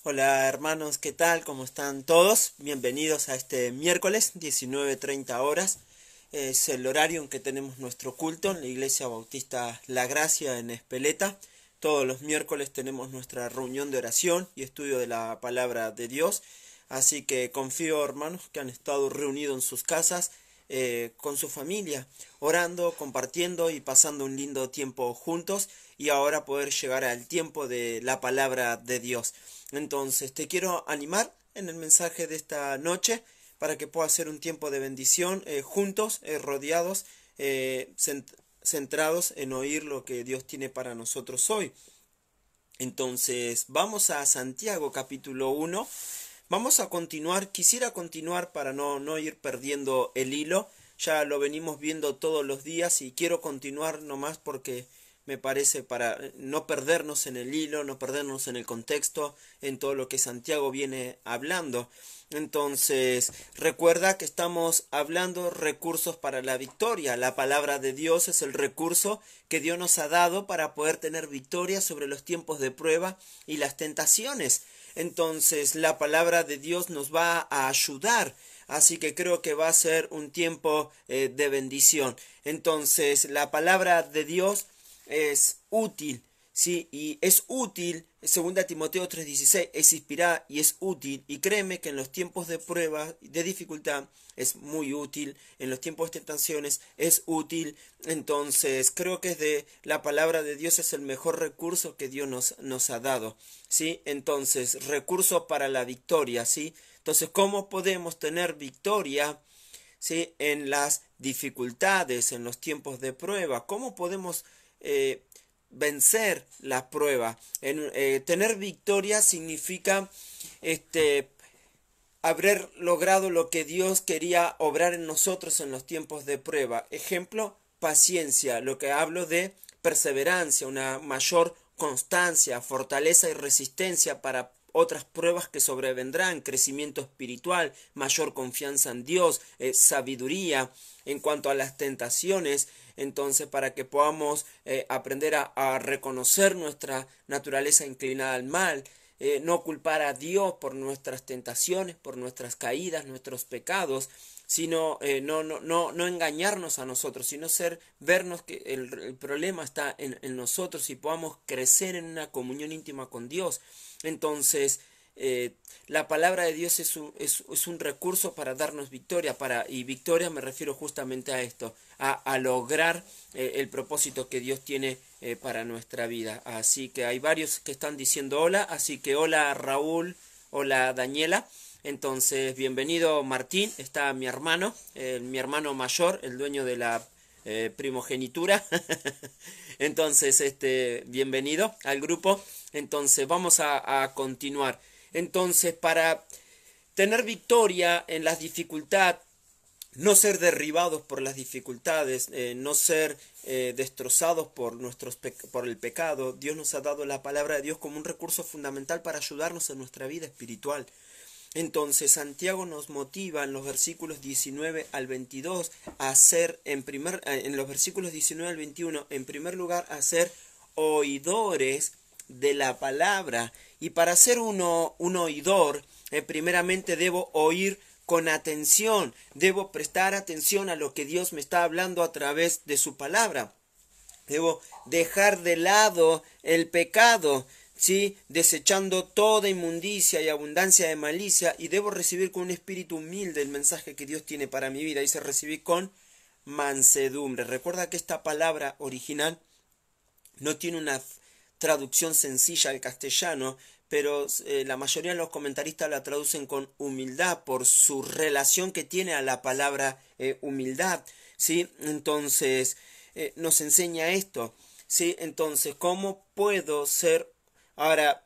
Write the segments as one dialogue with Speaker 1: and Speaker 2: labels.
Speaker 1: Hola hermanos, ¿qué tal? ¿Cómo están todos? Bienvenidos a este miércoles 19:30 horas. Es el horario en que tenemos nuestro culto en la Iglesia Bautista La Gracia en Espeleta. Todos los miércoles tenemos nuestra reunión de oración y estudio de la palabra de Dios. Así que confío, hermanos, que han estado reunidos en sus casas con su familia, orando, compartiendo y pasando un lindo tiempo juntos y ahora poder llegar al tiempo de la palabra de Dios. Entonces te quiero animar en el mensaje de esta noche para que pueda ser un tiempo de bendición juntos, rodeados, centrados en oír lo que Dios tiene para nosotros hoy. Entonces vamos a Santiago capítulo 1. Vamos a continuar, quisiera continuar para no ir perdiendo el hilo. Ya lo venimos viendo todos los días y quiero continuar nomás porque me parece para no perdernos en el hilo, no perdernos en el contexto, en todo lo que Santiago viene hablando. Entonces, recuerda que estamos hablando recursos para la victoria. La palabra de Dios es el recurso que Dios nos ha dado para poder tener victoria sobre los tiempos de prueba y las tentaciones. Entonces, la palabra de Dios nos va a ayudar. Así que creo que va a ser un tiempo de bendición. Entonces, la palabra de Dios es útil, ¿sí? Y es útil, 2 Timoteo 3:16, es inspirada y es útil. Y créeme que en los tiempos de prueba, de dificultad, es muy útil. En los tiempos de tentaciones es útil. Entonces, creo que la palabra de Dios es el mejor recurso que Dios nos ha dado, ¿sí? Entonces, recurso para la victoria, ¿sí? Entonces, ¿cómo podemos tener victoria, ¿sí?, en las dificultades, en los tiempos de prueba? ¿Cómo podemos vencer la prueba? Tener victoria significa haber logrado lo que Dios quería obrar en nosotros en los tiempos de prueba. Ejemplo, paciencia. Lo que hablo de perseverancia, una mayor constancia, fortaleza y resistencia para otras pruebas que sobrevendrán, crecimiento espiritual, mayor confianza en Dios, sabiduría en cuanto a las tentaciones. Entonces, para que podamos aprender a reconocer nuestra naturaleza inclinada al mal, no culpar a Dios por nuestras tentaciones, por nuestras caídas, nuestros pecados, sino no engañarnos a nosotros, sino vernos que el problema está en nosotros y podamos crecer en una comunión íntima con Dios. Entonces, la palabra de Dios es un recurso para darnos victoria, y victoria me refiero justamente a esto, a lograr el propósito que Dios tiene para nuestra vida. Así que hay varios que están diciendo hola, así que hola Raúl, hola Daniela. Entonces, bienvenido Martín, está mi hermano mayor, el dueño de la primogenitura. Entonces, bienvenido al grupo. Entonces, vamos a continuar. Entonces, para tener victoria en las dificultades, no ser derribados por las dificultades, no ser destrozados por el pecado, Dios nos ha dado la palabra de Dios como un recurso fundamental para ayudarnos en nuestra vida espiritual. Entonces Santiago nos motiva en los versículos 19 al 22 a ser, en los versículos 19 al 21, en primer lugar, a ser oidores de la palabra. Y para ser un oidor, primeramente debo oír con atención, debo prestar atención a lo que Dios me está hablando a través de su palabra. Debo dejar de lado el pecado, ¿sí?, desechando toda inmundicia y abundancia de malicia, y debo recibir con un espíritu humilde el mensaje que Dios tiene para mi vida. Dice recibir con mansedumbre. Recuerda que esta palabra original no tiene una traducción sencilla al castellano, pero la mayoría de los comentaristas la traducen con humildad por su relación que tiene a la palabra humildad, ¿sí? Entonces nos enseña esto, ¿sí? Entonces, ¿cómo puedo ser ahora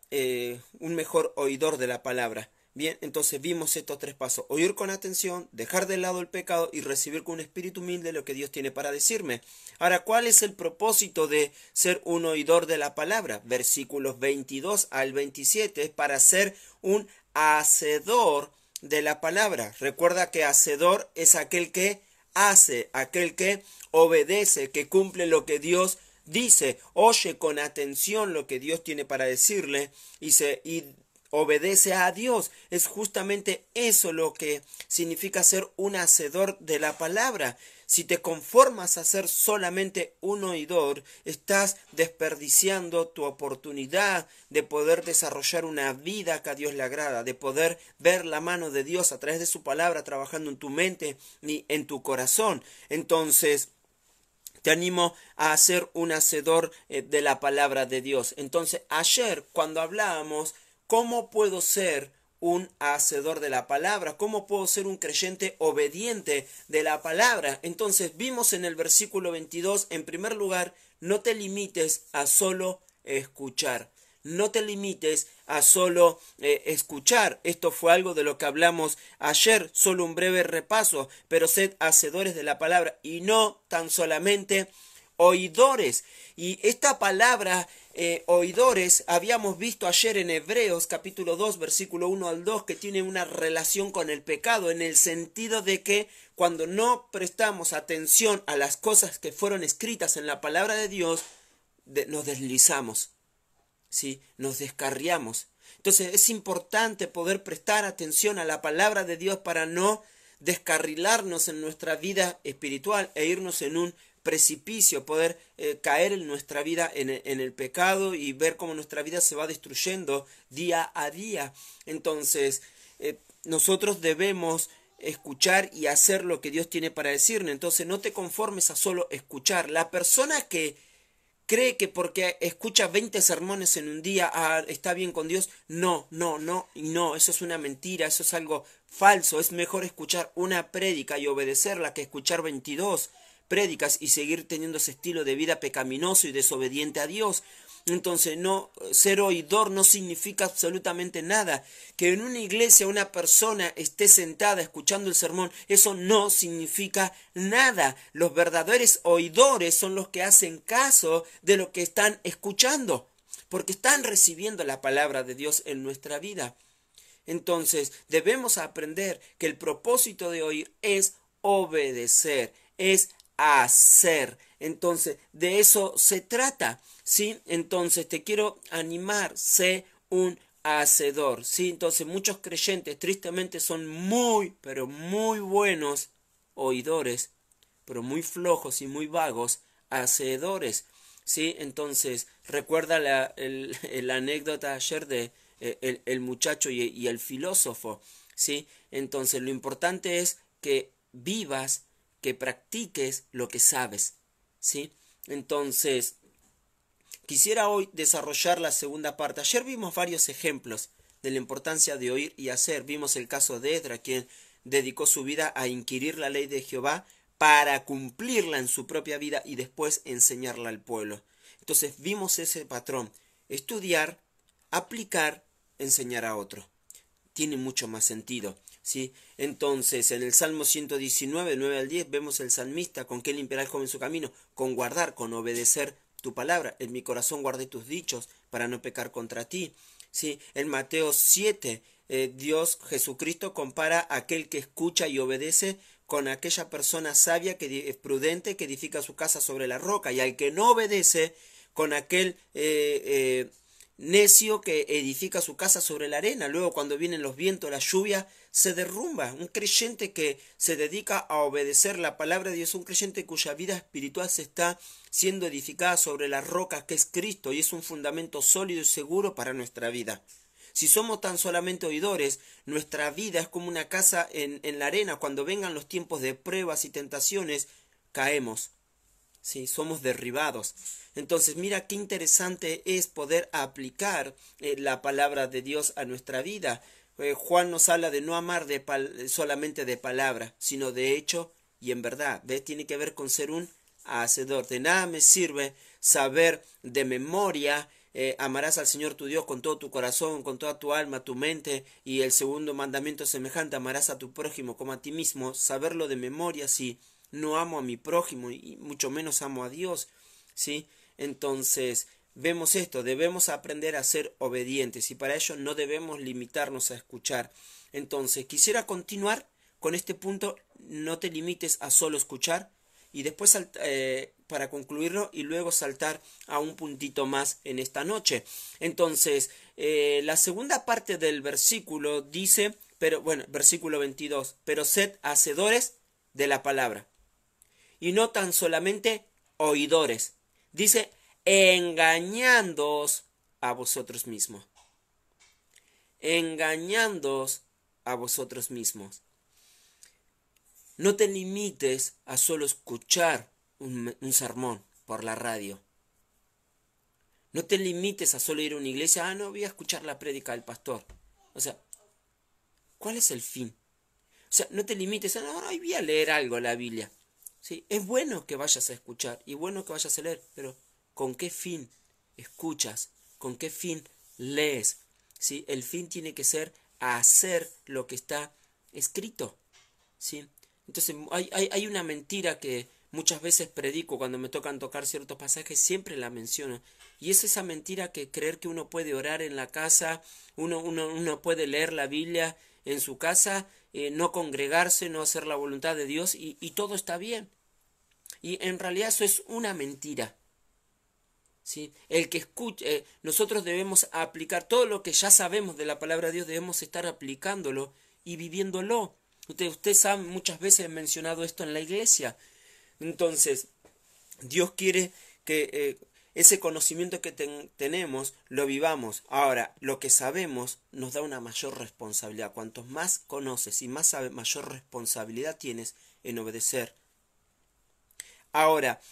Speaker 1: un mejor oidor de la palabra? Bien, entonces vimos estos tres pasos: oír con atención, dejar de lado el pecado y recibir con un espíritu humilde lo que Dios tiene para decirme. Ahora, ¿cuál es el propósito de ser un oidor de la palabra? Versículos 22 al 27 es para ser un hacedor de la palabra. Recuerda que hacedor es aquel que hace, aquel que obedece, que cumple lo que Dios dice, oye con atención lo que Dios tiene para decirle y obedece a Dios. Es justamente eso lo que significa ser un hacedor de la palabra. Si te conformas a ser solamente un oidor, estás desperdiciando tu oportunidad de poder desarrollar una vida que a Dios le agrada, de poder ver la mano de Dios a través de su palabra trabajando en tu mente y en tu corazón. Entonces, te animo a ser un hacedor de la palabra de Dios. Entonces, ayer cuando hablábamos, ¿cómo puedo ser un hacedor de la palabra? ¿Cómo puedo ser un creyente obediente de la palabra? Entonces, vimos en el versículo 22, en primer lugar, no te limites a solo escuchar. No te limites a solo escuchar. Esto fue algo de lo que hablamos ayer, solo un breve repaso, pero sed hacedores de la palabra y no tan solamente oidores. Y esta palabra oidores habíamos visto ayer en Hebreos capítulo 2 versículo 1 al 2 que tiene una relación con el pecado en el sentido de que cuando no prestamos atención a las cosas que fueron escritas en la palabra de Dios, nos deslizamos. ¿Sí? Nos descarriamos. Entonces es importante poder prestar atención a la palabra de Dios para no descarrilarnos en nuestra vida espiritual e irnos en un precipicio, poder caer en nuestra vida en el pecado y ver cómo nuestra vida se va destruyendo día a día. Entonces nosotros debemos escuchar y hacer lo que Dios tiene para decirnos. Entonces no te conformes a solo escuchar. La persona que cree que porque escucha 20 sermones en un día, está bien con Dios. No, eso es una mentira, eso es algo falso. Es mejor escuchar una prédica y obedecerla que escuchar 22 prédicas y seguir teniendo ese estilo de vida pecaminoso y desobediente a Dios. Entonces, no, ser oidor no significa absolutamente nada. Que en una iglesia una persona esté sentada escuchando el sermón, eso no significa nada. Los verdaderos oidores son los que hacen caso de lo que están escuchando, porque están recibiendo la palabra de Dios en nuestra vida. Entonces, debemos aprender que el propósito de oír es obedecer, es hacer. Entonces, de eso se trata, ¿sí? Entonces, te quiero animar, sé un hacedor, ¿sí? Entonces, muchos creyentes tristemente son pero muy buenos oidores, pero muy flojos y muy vagos hacedores, ¿sí? Entonces, recuerda la anécdota ayer de el muchacho y el filósofo, ¿sí? Entonces, lo importante es que vivas, que practiques lo que sabes, ¿sí? Entonces, quisiera hoy desarrollar la segunda parte. Ayer vimos varios ejemplos de la importancia de oír y hacer. Vimos el caso de Esdras, quien dedicó su vida a inquirir la ley de Jehová para cumplirla en su propia vida y después enseñarla al pueblo. Entonces, vimos ese patrón. Estudiar, aplicar, enseñar a otro. Tiene mucho más sentido, ¿sí? Entonces, en el Salmo 119, 9 al 10, vemos el salmista: ¿con qué limpiará el joven su camino? Con guardar, con obedecer tu palabra. En mi corazón guardé tus dichos para no pecar contra ti, ¿sí? En Mateo 7, Jesucristo compara a aquel que escucha y obedece con aquella persona sabia, que es prudente, que edifica su casa sobre la roca, y al que no obedece con aquel necio que edifica su casa sobre la arena. Luego, cuando vienen los vientos, la lluvia, se derrumba. Un creyente que se dedica a obedecer la palabra de Dios es un creyente cuya vida espiritual se está siendo edificada sobre la roca que es Cristo, y es un fundamento sólido y seguro para nuestra vida. Si somos tan solamente oidores, nuestra vida es como una casa en la arena. Cuando vengan los tiempos de pruebas y tentaciones, caemos. Sí, somos derribados. Entonces, mira qué interesante es poder aplicar la palabra de Dios a nuestra vida. Juan nos habla de no amar solamente de palabra, sino de hecho y en verdad. ¿Ves? Tiene que ver con ser un hacedor. De nada me sirve saber de memoria: amarás al Señor tu Dios con todo tu corazón, con toda tu alma, tu mente, y el segundo mandamiento semejante: amarás a tu prójimo como a ti mismo. Saberlo de memoria si no amo a mi prójimo y mucho menos amo a Dios, ¿sí? Entonces, vemos esto: debemos aprender a ser obedientes, y para ello no debemos limitarnos a escuchar. Entonces, quisiera continuar con este punto: no te limites a solo escuchar, y después para concluirlo y luego saltar a un puntito más en esta noche. Entonces, la segunda parte del versículo dice, pero bueno, versículo 22, pero sed hacedores de la palabra y no tan solamente oidores. Dice, engañándoos a vosotros mismos. Engañándoos a vosotros mismos. No te limites a solo escuchar un sermón por la radio. No te limites a solo ir a una iglesia. No, voy a escuchar la prédica del pastor. O sea, ¿cuál es el fin? O sea, no te limites a, no, voy a leer algo la Biblia. ¿Sí? Es bueno que vayas a escuchar y bueno que vayas a leer, pero ¿con qué fin escuchas? ¿Con qué fin lees? ¿Sí? El fin tiene que ser hacer lo que está escrito. ¿Sí? Entonces hay una mentira que muchas veces predico cuando me tocan tocar ciertos pasajes, siempre la menciono. Y es esa mentira que creer que uno puede orar en la casa, uno puede leer la Biblia en su casa, no congregarse, no hacer la voluntad de Dios y todo está bien. Y en realidad eso es una mentira. ¿Sí? El que escuche, nosotros debemos aplicar todo lo que ya sabemos de la palabra de Dios, debemos estar aplicándolo y viviéndolo. Usted sabe, muchas veces he mencionado esto en la iglesia. Entonces, Dios quiere que ese conocimiento que tenemos lo vivamos. Ahora, lo que sabemos nos da una mayor responsabilidad. Cuantos más conoces y más sabes, mayor responsabilidad tienes en obedecer. Ahora,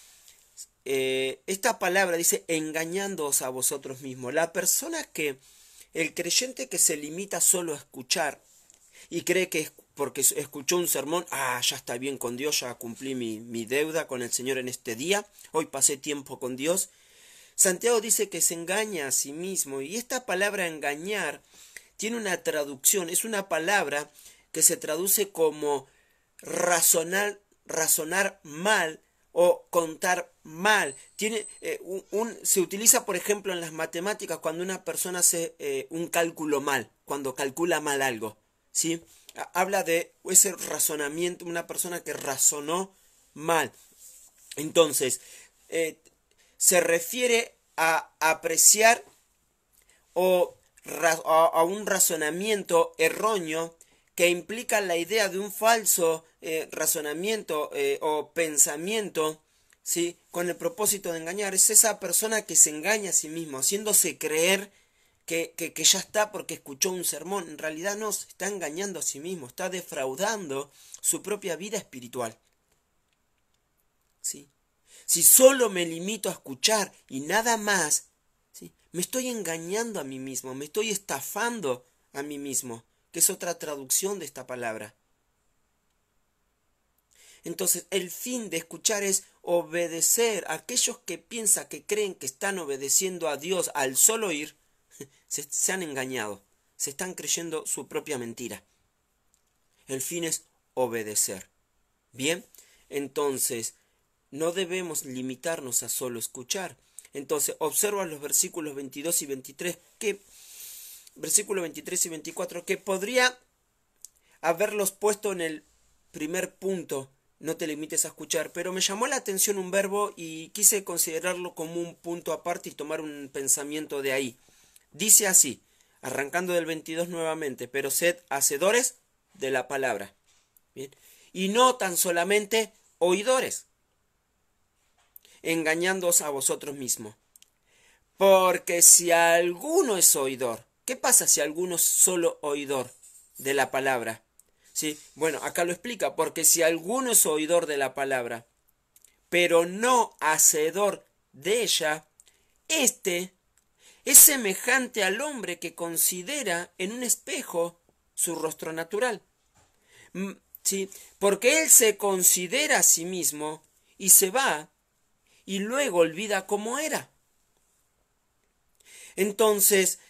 Speaker 1: esta palabra dice engañándoos a vosotros mismos. El creyente que se limita solo a escuchar y cree que porque escuchó un sermón, ya está bien con Dios, ya cumplí mi deuda con el Señor en este día, hoy pasé tiempo con Dios. Santiago dice que se engaña a sí mismo, y esta palabra engañar tiene una traducción, es una palabra que se traduce como razonar mal o contar mal. Se utiliza, por ejemplo, en las matemáticas cuando una persona hace un cálculo mal, cuando calcula mal algo. ¿Sí? Habla de ese razonamiento, una persona que razonó mal. Entonces, se refiere a apreciar o a un razonamiento erróneo que implica la idea de un falso razonamiento o pensamiento, ¿sí? Con el propósito de engañar. Es esa persona que se engaña a sí mismo, haciéndose creer que ya está porque escuchó un sermón. En realidad no, se está engañando a sí mismo, está defraudando su propia vida espiritual. ¿Sí? Si solo me limito a escuchar y nada más, ¿sí? Me estoy engañando a mí mismo, me estoy estafando a mí mismo, que es otra traducción de esta palabra. Entonces, el fin de escuchar es obedecer. Aquellos que piensan, que creen que están obedeciendo a Dios al solo oír, se han engañado, se están creyendo su propia mentira. El fin es obedecer. Bien, entonces no debemos limitarnos a solo escuchar. Entonces observa los versículos 22 y 23, versículos 23 y 24, que podría haberlos puesto en el primer punto, no te limites a escuchar, pero me llamó la atención un verbo y quise considerarlo como un punto aparte y tomar un pensamiento de ahí. Dice así, arrancando del 22 nuevamente, pero sed hacedores de la palabra. Bien. Y no tan solamente oidores, engañándoos a vosotros mismos. Porque si alguno es oidor, ¿qué pasa si alguno es solo oidor de la palabra? ¿Sí? Bueno, acá lo explica, porque si alguno es oidor de la palabra, pero no hacedor de ella, este es semejante al hombre que considera en un espejo su rostro natural. ¿Sí? Porque él se considera a sí mismo y se va y luego olvida cómo era. Entonces,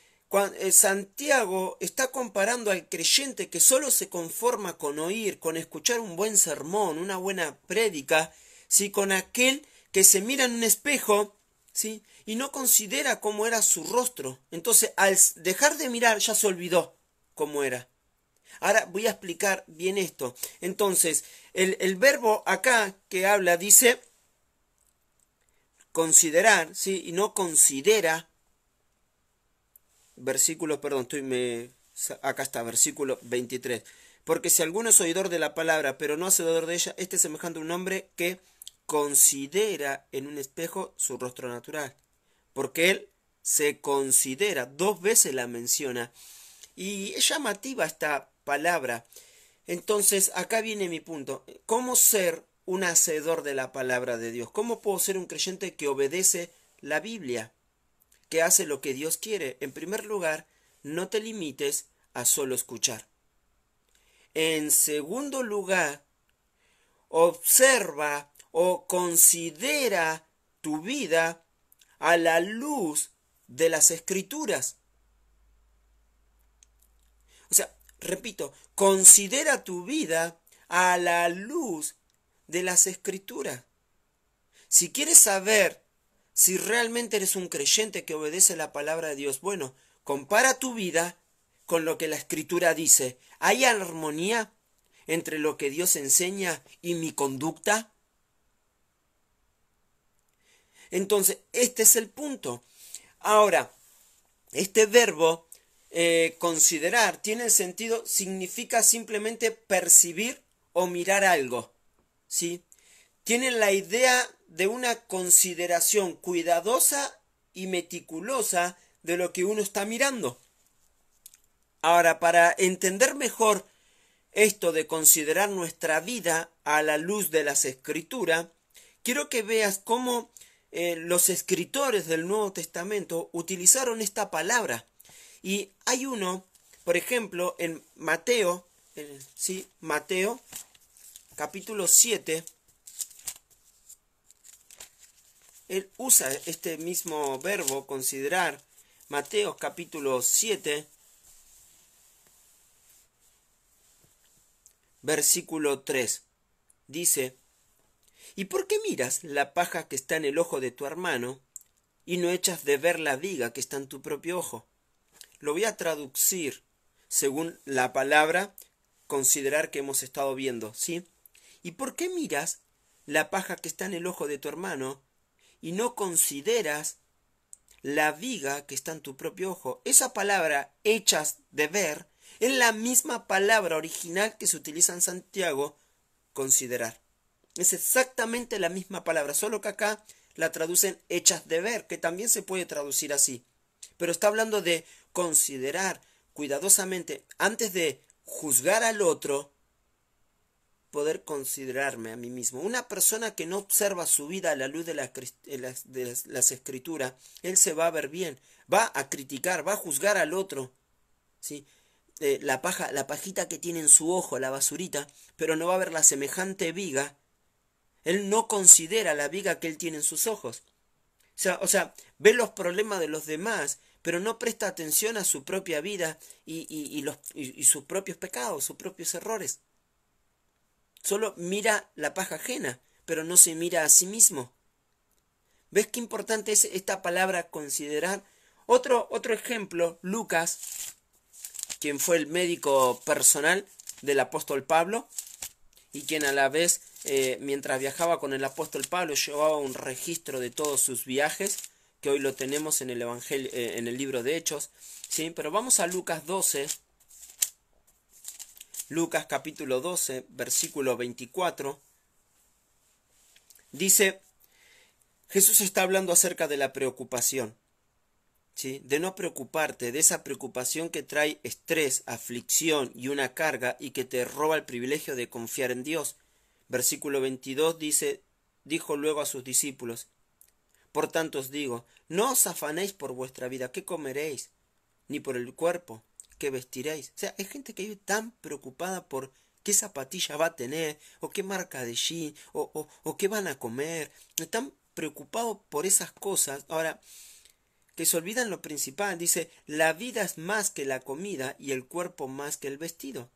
Speaker 1: Santiago está comparando al creyente que solo se conforma con oír, con escuchar un buen sermón, una buena prédica, ¿sí? Con aquel que se mira en un espejo, ¿sí? Y no considera cómo era su rostro. Entonces, al dejar de mirar, ya se olvidó cómo era. Ahora voy a explicar bien esto. Entonces, el verbo acá que habla dice considerar, ¿sí? Y no considera, acá está, versículo 23. Porque si alguno es oidor de la palabra, pero no hacedor de ella, este es semejante a un hombre que considera en un espejo su rostro natural. Porque él se considera, 2 veces la menciona. Y es llamativa esta palabra. Entonces, acá viene mi punto. ¿Cómo ser un hacedor de la palabra de Dios? ¿Cómo puedo ser un creyente que obedece la Biblia? Que hace lo que Dios quiere. En primer lugar, no te limites a solo escuchar. En segundo lugar, observa o considera tu vida a la luz de las Escrituras. O sea, repito, considera tu vida a la luz de las Escrituras. Si quieres saber si realmente eres un creyente que obedece la palabra de Dios, bueno, compara tu vida con lo que la Escritura dice. ¿Hay armonía entre lo que Dios enseña y mi conducta? Entonces, este es el punto. Ahora, este verbo considerar tiene el sentido, significa simplemente percibir o mirar algo, ¿sí? Tiene la idea de una consideración cuidadosa y meticulosa de lo que uno está mirando. Ahora, para entender mejor esto de considerar nuestra vida a la luz de las Escrituras, quiero que veas cómo los escritores del Nuevo Testamento utilizaron esta palabra. Y hay uno, por ejemplo, en Mateo, Mateo, capítulo 7, él usa este mismo verbo, considerar. Mateo, capítulo 7, versículo 3, dice: ¿Y por qué miras la paja que está en el ojo de tu hermano y no echas de ver la viga que está en tu propio ojo? Lo voy a traducir según la palabra considerar que hemos estado viendo, ¿sí? ¿Y por qué miras la paja que está en el ojo de tu hermano y no consideras la viga que está en tu propio ojo? Esa palabra, echas de ver, es la misma palabra original que se utiliza en Santiago, considerar. Es exactamente la misma palabra, solo que acá la traducen echas de ver, que también se puede traducir así. Pero está hablando de considerar cuidadosamente, antes de juzgar al otro, poder considerarme a mí mismo. Una persona que no observa su vida a la luz de las Escrituras, él se va a ver bien, va a criticar, va a juzgar al otro, ¿sí? La pajita que tiene en su ojo, la basurita, pero no va a ver la semejante viga. Él no considera la viga que él tiene en sus ojos. O sea, ve los problemas de los demás, pero no presta atención a su propia vida y sus propios pecados, sus propios errores. Solo mira la paja ajena, pero no se mira a sí mismo. ¿Ves qué importante es esta palabra considerar? Otro ejemplo, Lucas, quien fue el médico personal del apóstol Pablo, y quien a la vez, mientras viajaba con el apóstol Pablo, llevaba un registro de todos sus viajes, que hoy lo tenemos en el Evangelio, en el libro de Hechos, ¿sí? Pero vamos a Lucas 12, Lucas capítulo 12, versículo 24, dice, Jesús está hablando acerca de la preocupación, ¿sí? De no preocuparte, de esa preocupación que trae estrés, aflicción y una carga y que te roba el privilegio de confiar en Dios. Versículo 22 dice, dijo luego a sus discípulos, por tanto os digo, no os afanéis por vuestra vida, ¿qué comeréis? Ni por el cuerpo, ¿qué vestiréis? O sea, hay gente que vive tan preocupada por qué zapatilla va a tener, o qué marca de jean, o qué van a comer. Están preocupados por esas cosas. Ahora, que se olvidan lo principal. Dice, la vida es más que la comida y el cuerpo más que el vestido.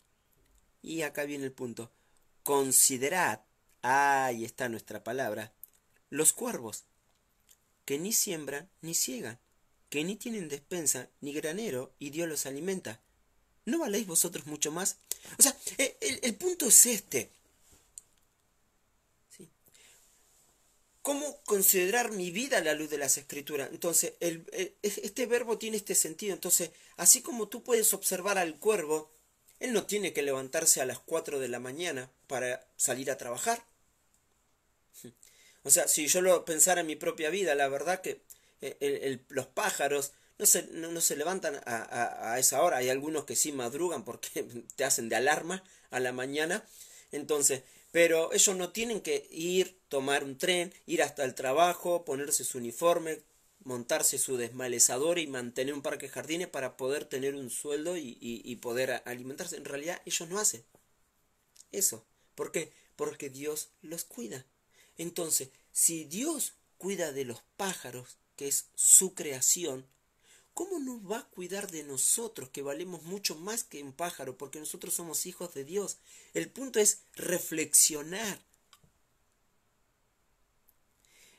Speaker 1: Y acá viene el punto. Considerad, ahí está nuestra palabra, los cuervos, que ni siembran ni ciegan, que ni tienen despensa ni granero, y Dios los alimenta. ¿No valéis vosotros mucho más? O sea, el punto es este. ¿Sí? ¿Cómo considerar mi vida a la luz de las Escrituras? Entonces, este verbo tiene este sentido. Entonces, así como tú puedes observar al cuervo, él no tiene que levantarse a las 4 de la mañana para salir a trabajar. O sea, si yo lo pensara en mi propia vida, la verdad que los pájaros no se levantan a esa hora. Hay algunos que sí madrugan porque te hacen de alarma a la mañana. Entonces, pero ellos no tienen que ir, tomar un tren, ir hasta el trabajo, ponerse su uniforme, montarse su desmalezador y mantener un parque de jardines para poder tener un sueldo y poder alimentarse. En realidad ellos no hacen eso. ¿Por qué? Porque Dios los cuida. Entonces, si Dios cuida de los pájaros, que es su creación, ¿cómo nos va a cuidar de nosotros, que valemos mucho más que un pájaro, porque nosotros somos hijos de Dios? El punto es reflexionar.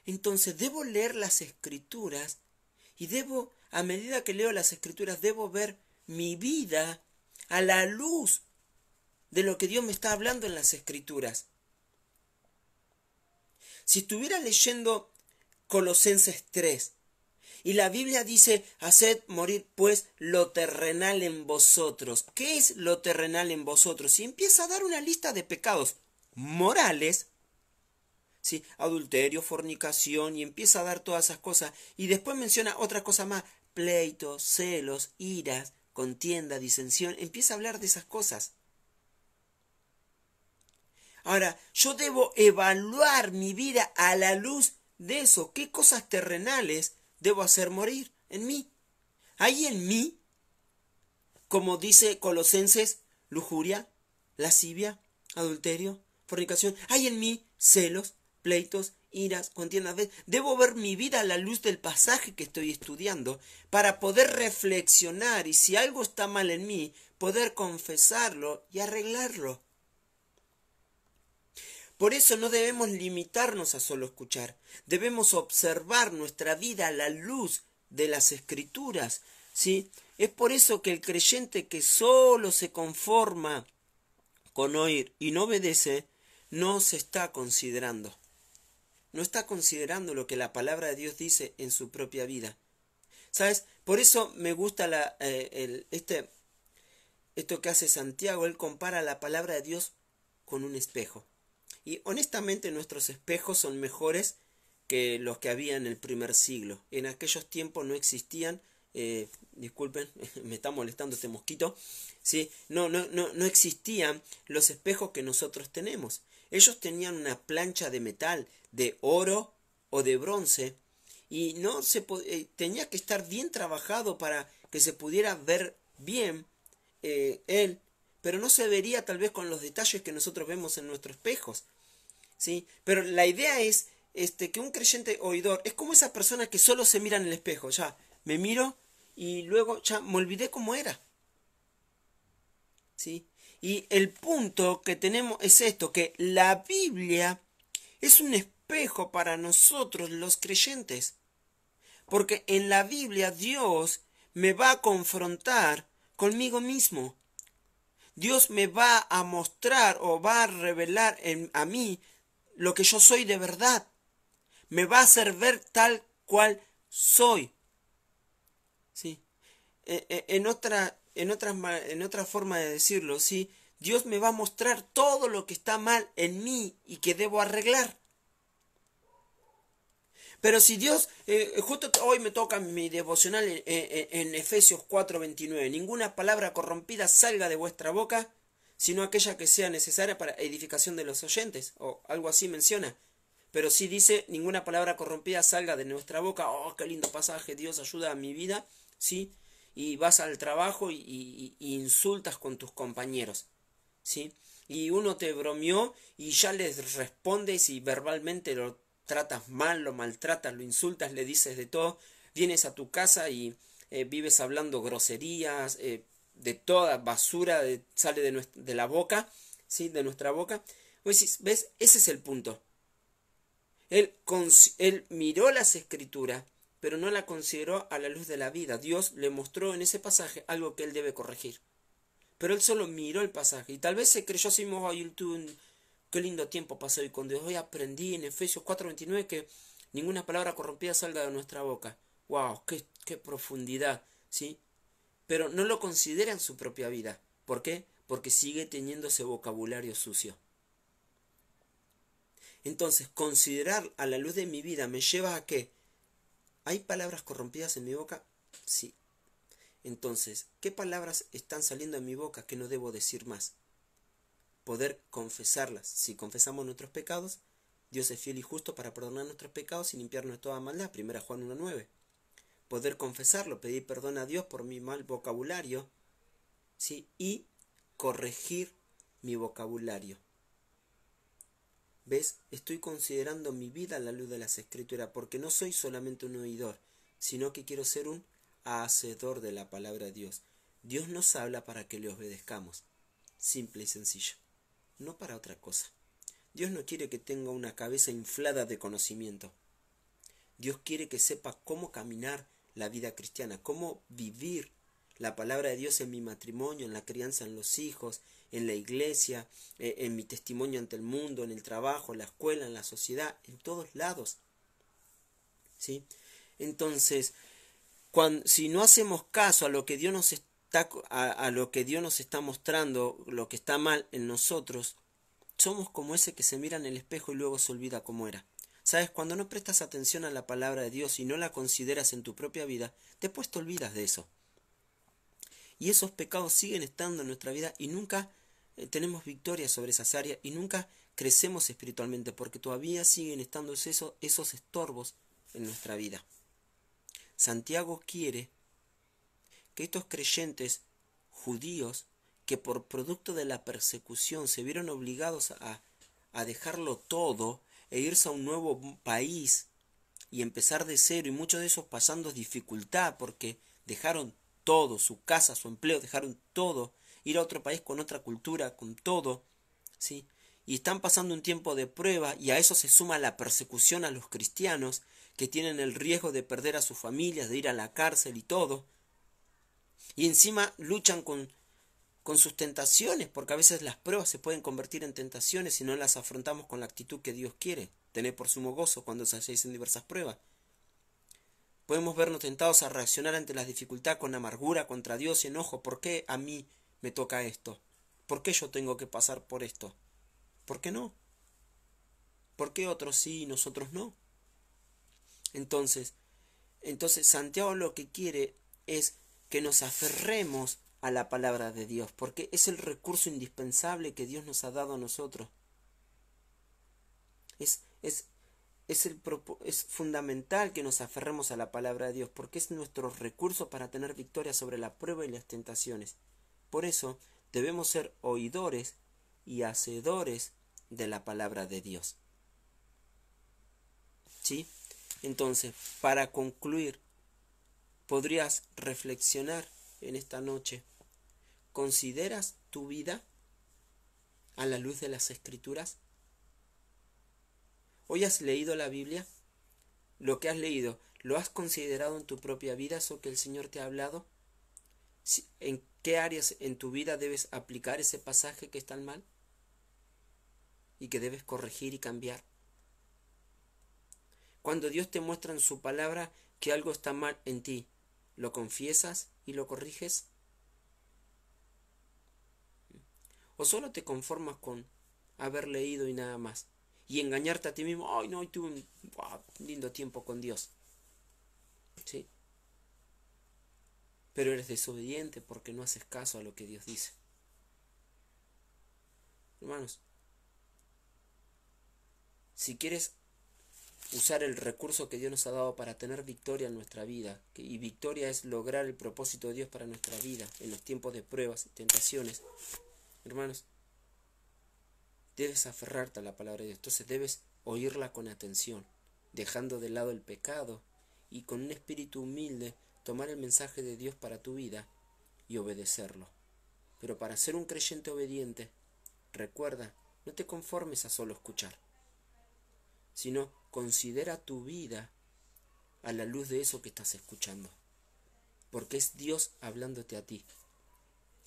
Speaker 1: Entonces, debo leer las Escrituras y a medida que leo las Escrituras, debo ver mi vida a la luz de lo que Dios me está hablando en las Escrituras. Si estuviera leyendo Colosenses 3, y la Biblia dice, haced morir pues lo terrenal en vosotros. ¿Qué es lo terrenal en vosotros? Y empieza a dar una lista de pecados morales, ¿sí? Adulterio, fornicación, y empieza a dar todas esas cosas. Y después menciona otra cosa más, pleitos, celos, iras, contienda, disensión. Empieza a hablar de esas cosas. Ahora, yo debo evaluar mi vida a la luz de eso. ¿Qué cosas terrenales debo hacer morir en mí? Hay en mí, como dice Colosenses, lujuria, lascivia, adulterio, fornicación. Hay en mí celos, pleitos, iras, contiendas. Debo ver mi vida a la luz del pasaje que estoy estudiando para poder reflexionar y si algo está mal en mí, poder confesarlo y arreglarlo. Por eso no debemos limitarnos a solo escuchar, debemos observar nuestra vida a la luz de las Escrituras, ¿sí? Es por eso que el creyente que solo se conforma con oír y no obedece, no se está considerando. No está considerando lo que la palabra de Dios dice en su propia vida. ¿Sabes? Por eso me gusta esto que hace Santiago. Él compara la palabra de Dios con un espejo. Y honestamente nuestros espejos son mejores que los que había en el primer siglo. En aquellos tiempos no existían, disculpen, me está molestando este mosquito, ¿sí? No existían los espejos que nosotros tenemos. Ellos tenían una plancha de metal, de oro o de bronce, y tenía que estar bien trabajado para que se pudiera ver bien él, pero no se vería tal vez con los detalles que nosotros vemos en nuestros espejos. ¿Sí? Pero la idea es que un creyente oidor es como esa persona que solo se mira en el espejo. Ya, me miro y luego ya me olvidé cómo era. ¿Sí? Y el punto que tenemos es esto, que la Biblia es un espejo para nosotros los creyentes. Porque en la Biblia Dios me va a confrontar conmigo mismo. Dios me va a mostrar o va a revelar a mí lo que yo soy de verdad. Me va a hacer ver tal cual soy. ¿Sí? En otra forma de decirlo, ¿sí? Dios me va a mostrar todo lo que está mal en mí y que debo arreglar. Pero si Dios, justo hoy me toca mi devocional en Efesios 4:29, ninguna palabra corrompida salga de vuestra boca, sino aquella que sea necesaria para edificación de los oyentes, o algo así menciona. Pero sí dice, ninguna palabra corrompida salga de nuestra boca. Oh, qué lindo pasaje, Dios ayuda a mi vida, ¿sí? Y vas al trabajo y insultas con tus compañeros, ¿sí? Y uno te bromeó y ya les respondes y verbalmente lo tratas mal, lo maltratas, lo insultas, le dices de todo. Vienes a tu casa y vives hablando groserías, de toda basura sale de la boca, ¿sí? De nuestra boca. Pues, ¿ves? Ese es el punto. Él miró las Escrituras, pero no la consideró a la luz de la vida. Dios le mostró en ese pasaje algo que él debe corregir. Pero él solo miró el pasaje y tal vez se creyó así mismo, Qué lindo tiempo pasé hoy con Dios. Hoy aprendí en Efesios 4:29 que ninguna palabra corrompida salga de nuestra boca. ¡Wow! ¡Qué profundidad! ¿Sí? Pero no lo considera en su propia vida. ¿Por qué? Porque sigue teniendo ese vocabulario sucio. Entonces, considerar a la luz de mi vida me lleva a que ¿hay palabras corrompidas en mi boca? Sí. Entonces, ¿qué palabras están saliendo de mi boca que no debo decir más? Poder confesarlas. Si confesamos nuestros pecados, Dios es fiel y justo para perdonar nuestros pecados y limpiarnos de toda maldad. 1 Juan 1:9. Poder confesarlo, pedir perdón a Dios por mi mal vocabulario, ¿sí? Y corregir mi vocabulario. ¿Ves? Estoy considerando mi vida a la luz de las Escrituras, porque no soy solamente un oidor, sino que quiero ser un hacedor de la palabra de Dios. Dios nos habla para que le obedezcamos, simple y sencillo, no para otra cosa. Dios no quiere que tenga una cabeza inflada de conocimiento. Dios quiere que sepa cómo caminar la vida cristiana, cómo vivir la palabra de Dios en mi matrimonio, en la crianza en los hijos, en la iglesia, en mi testimonio ante el mundo, en el trabajo, en la escuela, en la sociedad, en todos lados. ¿Sí? Entonces, si no hacemos caso a lo que Dios nos está, a lo que Dios nos está mostrando, lo que está mal en nosotros, somos como ese que se mira en el espejo y luego se olvida cómo era. ¿Sabes? Cuando no prestas atención a la palabra de Dios y no la consideras en tu propia vida, después te olvidas de eso. Y esos pecados siguen estando en nuestra vida y nunca tenemos victoria sobre esas áreas y nunca crecemos espiritualmente porque todavía siguen estando esos estorbos en nuestra vida. Santiago quiere que estos creyentes judíos que por producto de la persecución se vieron obligados a dejarlo todo e irse a un nuevo país y empezar de cero, y muchos de esos pasando dificultad porque dejaron todo, su casa, su empleo, dejaron todo, ir a otro país con otra cultura, con todo, ¿sí? Y están pasando un tiempo de prueba, y a eso se suma la persecución a los cristianos, que tienen el riesgo de perder a sus familias, de ir a la cárcel y todo, y encima luchan con sus tentaciones, porque a veces las pruebas se pueden convertir en tentaciones si no las afrontamos con la actitud que Dios quiere. Tened por sumo gozo cuando os halléis en diversas pruebas. Podemos vernos tentados a reaccionar ante las dificultades con amargura contra Dios y enojo. ¿Por qué a mí me toca esto? ¿Por qué yo tengo que pasar por esto? ¿Por qué no? ¿Por qué otros sí y nosotros no? Entonces Santiago lo que quiere es que nos aferremos a la palabra de Dios, porque es el recurso indispensable que Dios nos ha dado a nosotros. Es fundamental que nos aferremos a la palabra de Dios, porque es nuestro recurso para tener victoria sobre la prueba y las tentaciones. Por eso debemos ser oidores y hacedores de la palabra de Dios. ¿Sí? Entonces, para concluir, podrías reflexionar en esta noche. ¿Consideras tu vida a la luz de las Escrituras? ¿Hoy has leído la Biblia? ¿Lo que has leído, lo has considerado en tu propia vida, eso que el Señor te ha hablado? ¿En qué áreas en tu vida debes aplicar ese pasaje que está mal y que debes corregir y cambiar? Cuando Dios te muestra en su palabra que algo está mal en ti, ¿lo confiesas y lo corriges? ¿O solo te conformas con haber leído y nada más? Y engañarte a ti mismo, ay no, hoy tuve un lindo tiempo con Dios. ¿Sí? Pero eres desobediente porque no haces caso a lo que Dios dice. Hermanos, si quieres usar el recurso que Dios nos ha dado para tener victoria en nuestra vida, y victoria es lograr el propósito de Dios para nuestra vida en los tiempos de pruebas y tentaciones, hermanos, debes aferrarte a la palabra de Dios. Entonces debes oírla con atención, dejando de lado el pecado y con un espíritu humilde tomar el mensaje de Dios para tu vida y obedecerlo. Pero para ser un creyente obediente, recuerda, no te conformes a solo escuchar, sino considera tu vida a la luz de eso que estás escuchando, porque es Dios hablándote a ti.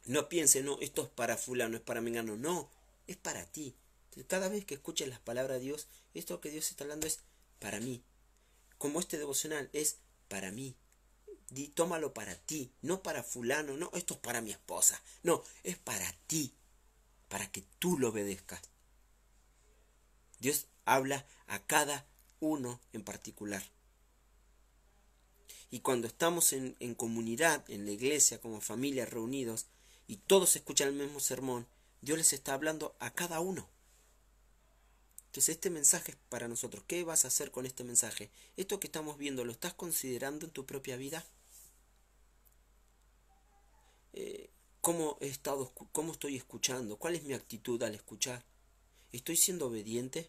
Speaker 1: No piense, no, esto es para fulano, es para mengano, no, es para ti. Cada vez que escuches las palabras de Dios, esto que Dios está hablando es para mí. Como este devocional es para mí. Tómalo para ti, no para fulano, no, esto es para mi esposa. No, es para ti, para que tú lo obedezcas. Dios habla a cada uno en particular. Y cuando estamos en comunidad, en la iglesia, como familia, reunidos, y todos escuchan el mismo sermón, Dios les está hablando a cada uno. Entonces este mensaje es para nosotros. ¿Qué vas a hacer con este mensaje? Esto que estamos viendo, ¿lo estás considerando en tu propia vida? ¿Cómo estoy escuchando? ¿Cuál es mi actitud al escuchar? ¿Estoy siendo obediente?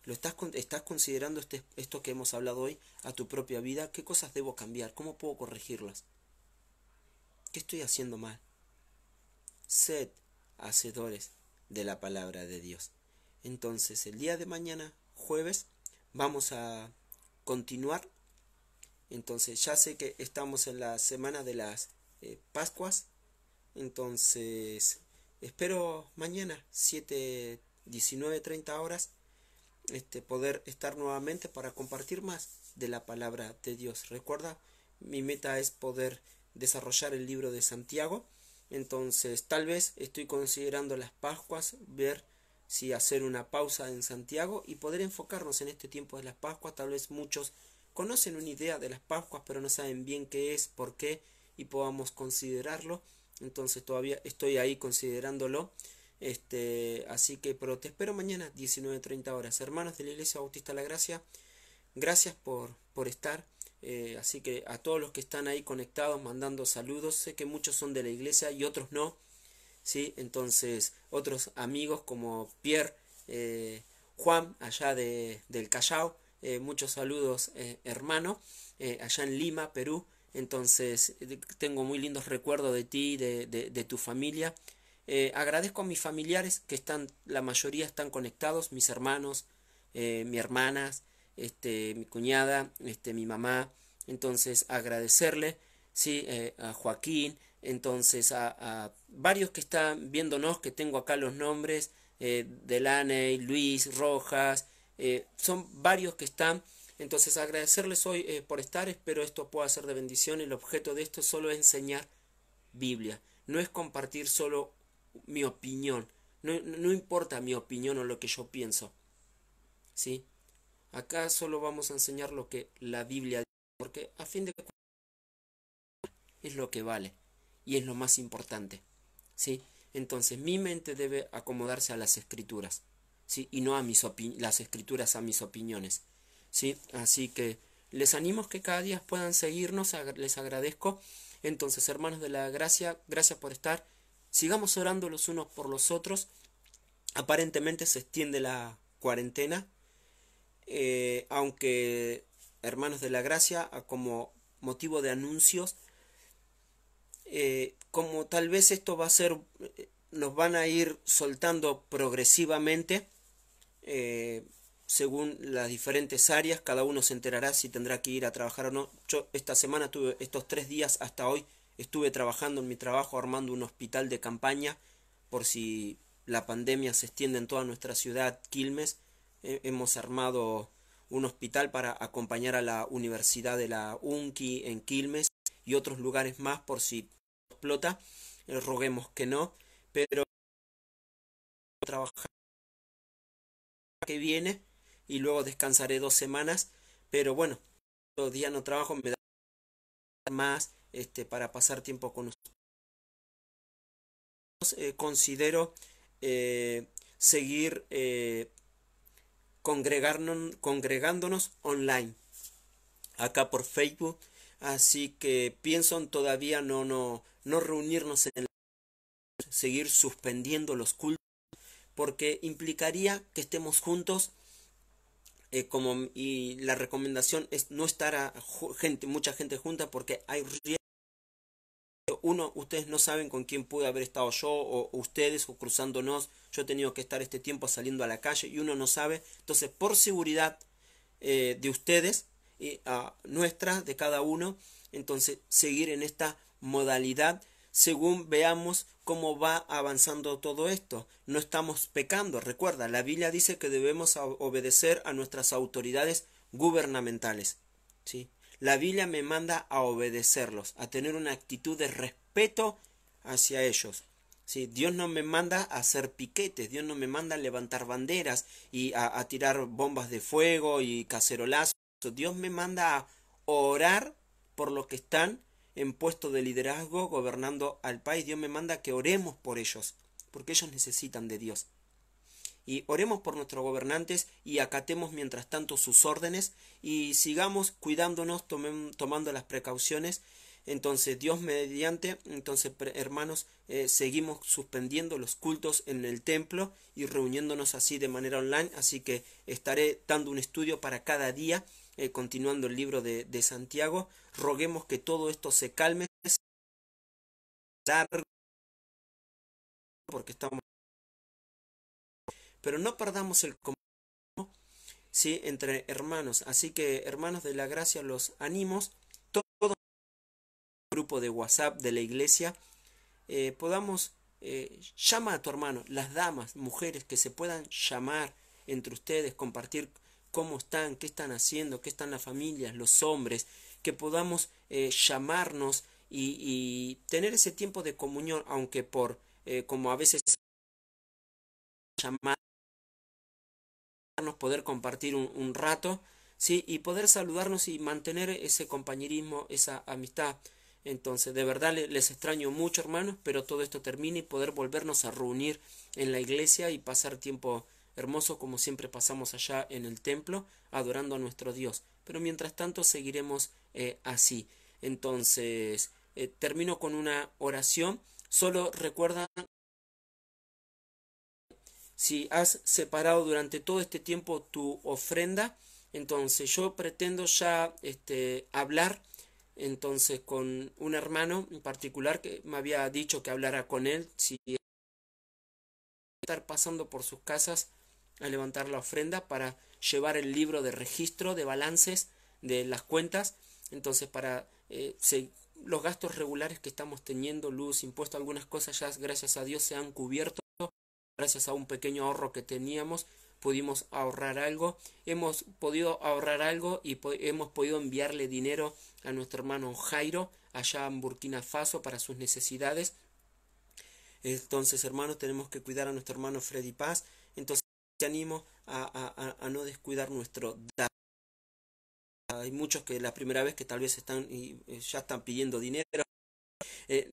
Speaker 1: ¿Estás considerando esto que hemos hablado hoy a tu propia vida? ¿Qué cosas debo cambiar? ¿Cómo puedo corregirlas? ¿Qué estoy haciendo mal? Sed hacedores de la palabra de Dios. Entonces, el día de mañana, jueves, vamos a continuar. Entonces, ya sé que estamos en la semana de las Pascuas. Entonces, espero mañana, 19:30 horas, poder estar nuevamente para compartir más de la palabra de Dios. Recuerda, mi meta es poder desarrollar el libro de Santiago. Entonces, tal vez estoy considerando las Pascuas, ver si hacer una pausa en Santiago y poder enfocarnos en este tiempo de las Pascuas. Tal vez muchos conocen una idea de las Pascuas, pero no saben bien qué es, por qué, y podamos considerarlo. Entonces todavía estoy ahí considerándolo. Así que, pero te espero mañana, 19:30 horas. Hermanos de la Iglesia Bautista La Gracia, gracias por estar. Así que a todos los que están ahí conectados, mandando saludos. Sé que muchos son de la iglesia y otros no. ¿Sí? Entonces, otros amigos como Pierre, Juan, allá del Callao. Muchos saludos, hermano, allá en Lima, Perú. Entonces, tengo muy lindos recuerdos de ti, de tu familia. Agradezco a mis familiares que la mayoría están conectados, mis hermanos, mis hermanas, mi cuñada, mi mamá. Entonces, agradecerle, sí, a Joaquín, entonces a varios que están viéndonos, que tengo acá los nombres, Delaney, Luis, Rojas, son varios que están. Entonces agradecerles hoy por estar, espero esto pueda ser de bendición. El objeto de esto solo es enseñar Biblia, no es compartir solo mi opinión, no importa mi opinión o lo que yo pienso, ¿sí? Acá solo vamos a enseñar lo que la Biblia dice, porque a fin de cuentas es lo que vale y es lo más importante, ¿sí? Entonces mi mente debe acomodarse a las escrituras, ¿sí? Y no a las escrituras a mis opiniones, ¿sí? Así que les animo que cada día puedan seguirnos, les agradezco. Entonces, hermanos de la gracia, gracias por estar. Sigamos orando los unos por los otros. Aparentemente se extiende la cuarentena, aunque, hermanos de la gracia, como motivo de anuncios, como tal vez esto va a ser, nos van a ir soltando progresivamente, según las diferentes áreas, cada uno se enterará si tendrá que ir a trabajar o no. Yo esta semana tuve, estos 3 días hasta hoy, estuve trabajando en mi trabajo armando un hospital de campaña por si la pandemia se extiende en toda nuestra ciudad, Quilmes. Hemos armado un hospital para acompañar a la Universidad de la UNCI en Quilmes y otros lugares más por si explota. Roguemos que no, pero trabajar que viene y luego descansaré 2 semanas, pero bueno, los días no trabajo, me da más para pasar tiempo con ustedes. Considero seguir congregándonos online acá por Facebook, así que pienso en todavía no reunirnos seguir suspendiendo los cultos, porque implicaría que estemos juntos, y la recomendación es no estar mucha gente junta, porque hay riesgo. Ustedes no saben con quién pude haber estado yo o ustedes o cruzándonos. Yo he tenido que estar este tiempo saliendo a la calle y uno no sabe. Entonces, por seguridad de ustedes y nuestra, de cada uno, entonces seguir en esta modalidad según veamos cómo va avanzando todo esto. No estamos pecando, recuerda, la Biblia dice que debemos obedecer a nuestras autoridades gubernamentales, ¿sí? La Biblia me manda a obedecerlos, a tener una actitud de respeto hacia ellos. Sí, Dios no me manda a hacer piquetes, Dios no me manda a levantar banderas y a tirar bombas de fuego y cacerolazos. Dios me manda a orar por los que están en puesto de liderazgo gobernando al país. Dios me manda que oremos por ellos, porque ellos necesitan de Dios. Y oremos por nuestros gobernantes y acatemos mientras tanto sus órdenes y sigamos cuidándonos, tomando las precauciones. Entonces, Dios mediante, entonces, hermanos, seguimos suspendiendo los cultos en el templo y reuniéndonos así de manera online. Así que estaré dando un estudio para cada día, continuando el libro de Santiago. Roguemos que todo esto se calme, porque estamos, pero no perdamos el comunión, ¿sí? Entre hermanos. Así que, hermanos de la gracia, los animos, todo grupo de WhatsApp de la iglesia, podamos, llama a tu hermano, las damas, mujeres que se puedan llamar entre ustedes, compartir cómo están, qué están haciendo, qué están las familias, los hombres, que podamos llamarnos y tener ese tiempo de comunión, aunque como a veces llamarnos, poder compartir un rato, ¿sí? Y poder saludarnos y mantener ese compañerismo, esa amistad. Entonces, de verdad les extraño mucho, hermanos, pero todo esto termine y poder volvernos a reunir en la iglesia y pasar tiempo hermoso como siempre pasamos allá en el templo, adorando a nuestro Dios. Pero mientras tanto seguiremos así. Entonces, termino con una oración. Solo recuerda, si has separado durante todo este tiempo tu ofrenda, entonces yo pretendo ya hablar entonces con un hermano en particular que me había dicho que hablara con él, si estar pasando por sus casas a levantar la ofrenda para llevar el libro de registro de balances de las cuentas, entonces para los gastos regulares que estamos teniendo, luz, impuestos, algunas cosas ya gracias a Dios se han cubierto. Gracias a un pequeño ahorro que teníamos, pudimos ahorrar algo, hemos podido ahorrar algo y hemos podido enviarle dinero a nuestro hermano Jairo allá en Burkina Faso para sus necesidades. Entonces, hermanos, tenemos que cuidar a nuestro hermano Freddy Paz. Entonces, te animo a no descuidar nuestro dar. Hay muchos que la primera vez que tal vez están y ya están pidiendo dinero. Eh,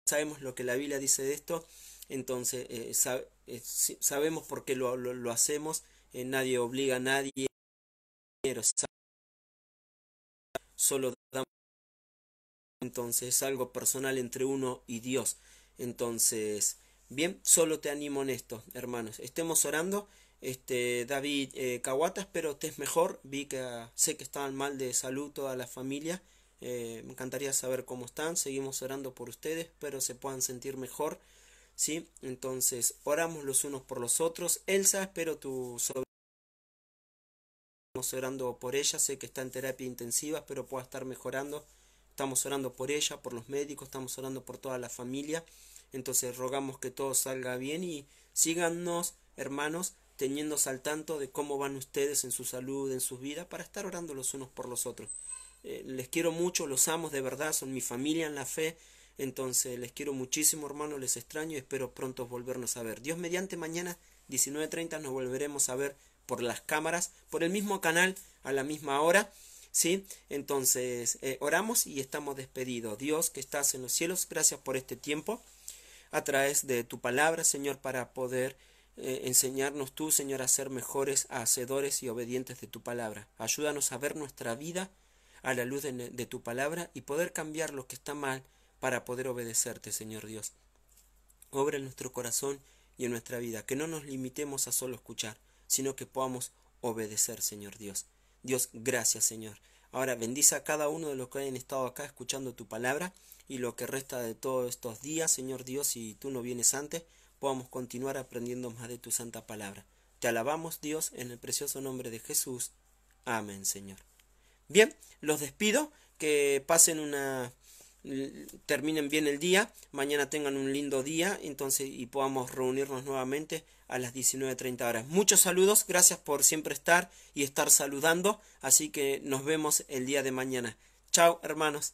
Speaker 1: Sabemos lo que la Biblia dice de esto, entonces sabemos por qué lo hacemos, nadie obliga a nadie, solo damos, entonces es algo personal entre uno y Dios. Entonces, bien, solo te animo en esto, hermanos, estemos orando. David Kawata, espero estés mejor, vi que sé que estaban mal de salud toda la familia. Me encantaría saber cómo están, seguimos orando por ustedes, espero se puedan sentir mejor, ¿sí? Entonces, oramos los unos por los otros. Elsa, espero tu sobrina, estamos orando por ella, sé que está en terapia intensiva, espero pueda estar mejorando. Estamos orando por ella, por los médicos, estamos orando por toda la familia. Entonces, rogamos que todo salga bien y síganos, hermanos, teniéndose al tanto de cómo van ustedes en su salud, en sus vidas, para estar orando los unos por los otros. Les quiero mucho, los amo de verdad, son mi familia en la fe. Entonces les quiero muchísimo, hermanos, les extraño y espero pronto volvernos a ver. Dios mediante, mañana 19:30 nos volveremos a ver por las cámaras, por el mismo canal, a la misma hora, ¿sí? Entonces oramos y estamos despedidos. Dios que estás en los cielos, gracias por este tiempo a través de tu palabra, Señor, para poder enseñarnos tú, Señor, a ser mejores hacedores y obedientes de tu palabra. Ayúdanos a ver nuestra vida a la luz de tu palabra y poder cambiar lo que está mal para poder obedecerte, Señor Dios. Obra en nuestro corazón y en nuestra vida, que no nos limitemos a solo escuchar, sino que podamos obedecer, Señor Dios. Dios, gracias, Señor. Ahora bendice a cada uno de los que hayan estado acá escuchando tu palabra y lo que resta de todos estos días, Señor Dios, si tú no vienes antes, podamos continuar aprendiendo más de tu santa palabra. Te alabamos, Dios, en el precioso nombre de Jesús. Amén, Señor. Bien, los despido, que pasen una terminen bien el día, mañana tengan un lindo día, entonces, y podamos reunirnos nuevamente a las 19:30 horas. Muchos saludos, gracias por siempre estar y estar saludando, así que nos vemos el día de mañana. Chao, hermanos.